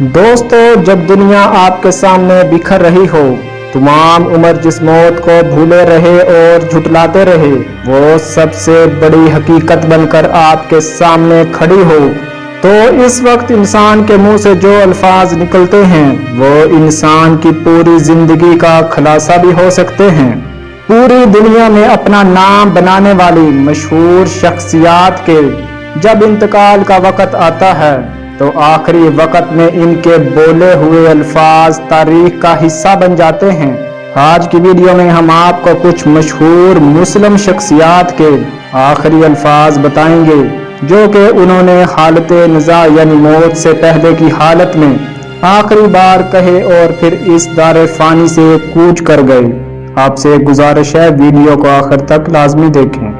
دوستو، جب دنیا آپ کے سامنے بکھر رہی ہو، تمام عمر جس موت کو بھولے رہے اور جھٹلاتے رہے، وہ سب سے بڑی حقیقت بن کر آپ کے سامنے کھڑی ہو، تو اس وقت انسان کے منہ سے جو الفاظ نکلتے ہیں وہ انسان کی پوری زندگی کا خلاصہ بھی ہو سکتے ہیں۔ پوری دنیا میں اپنا نام بنانے والی مشہور شخصیات کے جب انتقال کا وقت آتا ہے تو آخری وقت میں ان کے بولے ہوئے الفاظ تاریخ کا حصہ بن جاتے ہیں۔ آج کی ویڈیو میں ہم آپ کو کچھ مشہور مسلم شخصیات کے آخری الفاظ بتائیں گے جو کہ انہوں نے حالت نزاع یعنی موت سے پہلے کی حالت میں آخری بار کہے اور پھر اس دار فانی سے کوچ کر گئے۔ آپ سے گزارش ہے ویڈیو کو آخر تک لازمی دیکھیں۔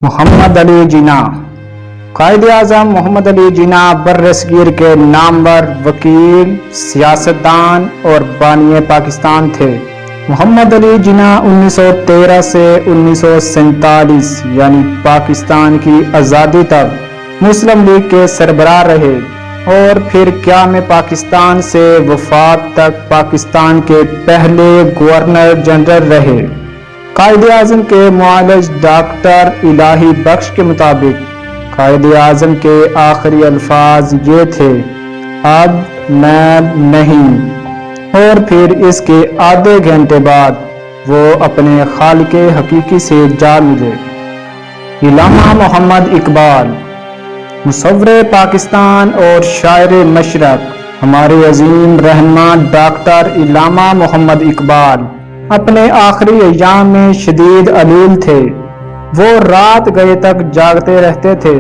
محمد علی جناح۔ قائد اعظم محمد علی جناح برصغیر کے نامور وکیل، سیاستدان اور بانی پاکستان تھے۔ محمد علی جناح 1913 سے 1947 یعنی پاکستان کی آزادی تک مسلم لیگ کے سربراہ رہے اور پھر قیام پاکستان سے وفات تک پاکستان کے پہلے گورنر جنرل رہے۔ قائد اعظم کے معالج ڈاکٹر الہی بخش کے مطابق قائد اعظم کے آخری الفاظ یہ تھے: اب میں نہیں، اور پھر اس کے آدھے گھنٹے بعد وہ اپنے خالق حقیقی سے جا ملے۔ علامہ محمد اقبال۔ مصور پاکستان اور شاعر مشرق ہمارے عظیم رہنما ڈاکٹر علامہ محمد اقبال اپنے آخری ایام میں شدید علیل تھے۔ وہ رات گئے تک جاگتے رہتے تھے۔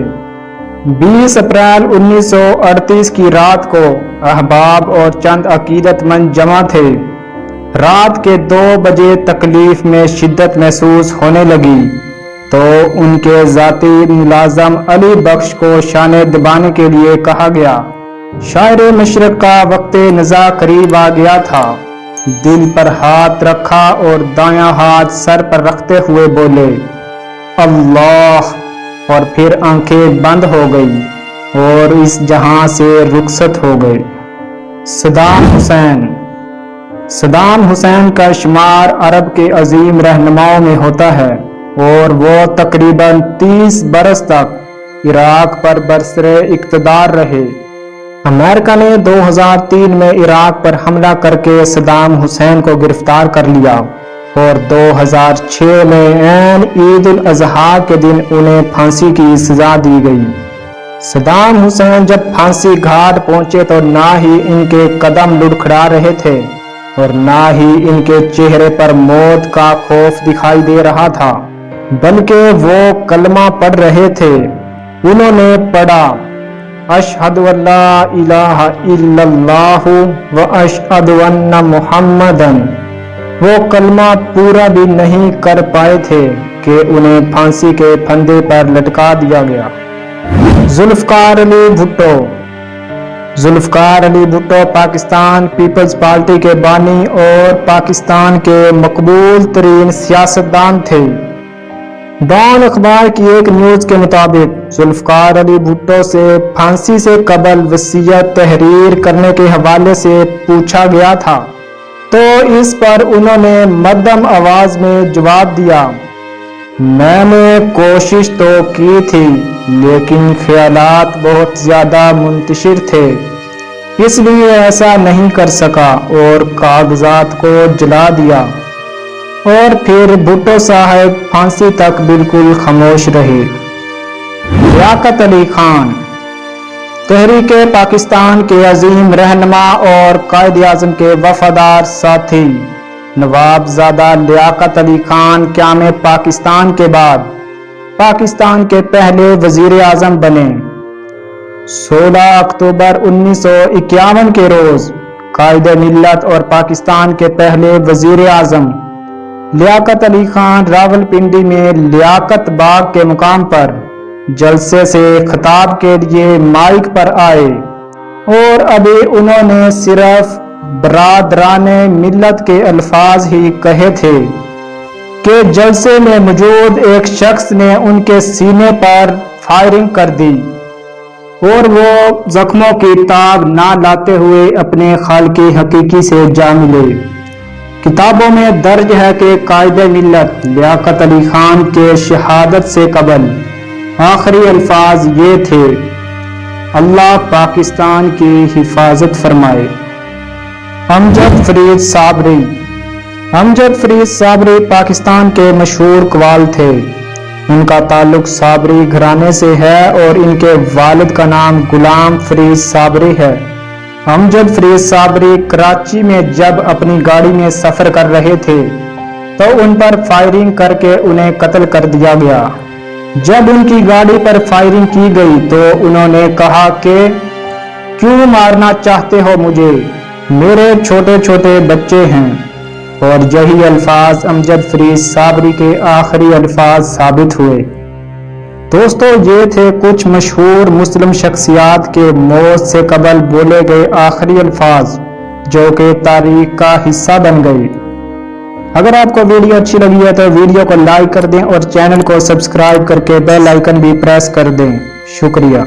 20 اپریل 1938 کی رات کو احباب اور چند عقیدت مند جمع تھے۔ رات کے 2 بجے تکلیف میں شدت محسوس ہونے لگی تو ان کے ذاتی ملازم علی بخش کو شانے دبانے کے لیے کہا گیا۔ شاعر مشرق کا وقت نزاع قریب آ گیا تھا۔ دل پر ہاتھ رکھا اور دایاں ہاتھ سر پر رکھتے ہوئے بولے: اللہ، اور پھر آنکھیں بند ہو گئی اور اس جہاں سے رخصت ہو گئے۔ Saddam Hussein. صدام حسین کا شمار عرب کے عظیم رہنماؤں میں ہوتا ہے اور وہ تقریباً 30 برس تک عراق پر برسر اقتدار رہے۔ امریکہ نے 2003 میں عراق پر حملہ کر کے صدام حسین کو گرفتار کر لیا اور 2006 میں عین عید الاضحیٰ کے دن انہیں پھانسی کی سزا دی گئی۔ صدام حسین جب پھانسی گھاٹ پہنچے تو نہ ہی ان کے قدم لڑکھڑا رہے تھے اور نہ ہی ان کے چہرے پر موت کا خوف دکھائی دے رہا تھا، بلکہ وہ کلمہ پڑھ رہے تھے۔ انہوں نے پڑھا: اشہد ان لا الہ الا اللہ و اشہد ان محمدن۔ وہ کلمہ پورا بھی نہیں کر پائے تھے کہ انہیں پھانسی کے پھندے پر لٹکا دیا گیا۔ ذوالفقار علی بھٹو۔ ذوالفقار علی بھٹو پاکستان پیپلز پارٹی کے بانی اور پاکستان کے مقبول ترین سیاستدان تھے۔ ڈان اخبار کی ایک نیوز کے مطابق ذوالفقار علی بھٹو سے پھانسی سے قبل وصیت تحریر کرنے کے حوالے سے پوچھا گیا تھا تو اس پر انہوں نے مدھم آواز میں جواب دیا: میں نے کوشش تو کی تھی لیکن خیالات بہت زیادہ منتشر تھے، اس لیے ایسا نہیں کر سکا اور کاغذات کو جلا دیا۔ اور پھر بھٹو صاحب پھانسی تک بالکل خاموش رہے۔ لیاقت علی خان۔ تحریک پاکستان کے عظیم رہنما اور قائد اعظم کے وفادار ساتھی نواب زادہ لیاقت علی خان قیام پاکستان کے بعد پاکستان کے پہلے وزیر اعظم بنے۔ 16 اکتوبر 1951 کے روز قائد ملت اور پاکستان کے پہلے وزیر اعظم لیاقت علی خان راولپنڈی میں لیاقت باغ کے مقام پر جلسے سے خطاب کے لیے مائک پر آئے اور ابھی انہوں نے صرف برادران ملت کے الفاظ ہی کہے تھے کہ جلسے میں موجود ایک شخص نے ان کے سینے پر فائرنگ کر دی اور وہ زخموں کی تاب نہ لاتے ہوئے اپنے خالق حقیقی سے جا ملے۔ کتابوں میں درج ہے کہ قائد ملت لیاقت علی خان کے شہادت سے قبل آخری الفاظ یہ تھے: اللہ پاکستان کی حفاظت فرمائے۔ امجد فرید صابری۔ امجد فرید صابری پاکستان کے مشہور قوال تھے۔ ان کا تعلق صابری گھرانے سے ہے اور ان کے والد کا نام غلام فرید صابری ہے۔ امجد فرید صابری کراچی میں جب اپنی گاڑی میں سفر کر رہے تھے تو ان پر فائرنگ کر کے انہیں قتل کر دیا گیا۔ جب ان کی گاڑی پر فائرنگ کی گئی تو انہوں نے کہا کہ کیوں مارنا چاہتے ہو مجھے، میرے چھوٹے چھوٹے بچے ہیں، اور یہی الفاظ امجد فرید صابری کے آخری الفاظ ثابت ہوئے۔ دوستو، یہ تھے کچھ مشہور مسلم شخصیات کے موت سے قبل بولے گئے آخری الفاظ جو کہ تاریخ کا حصہ بن گئی۔ اگر آپ کو ویڈیو اچھی لگی ہے تو ویڈیو کو لائک کر دیں اور چینل کو سبسکرائب کر کے بیل آئیکن بھی پریس کر دیں۔ شکریہ۔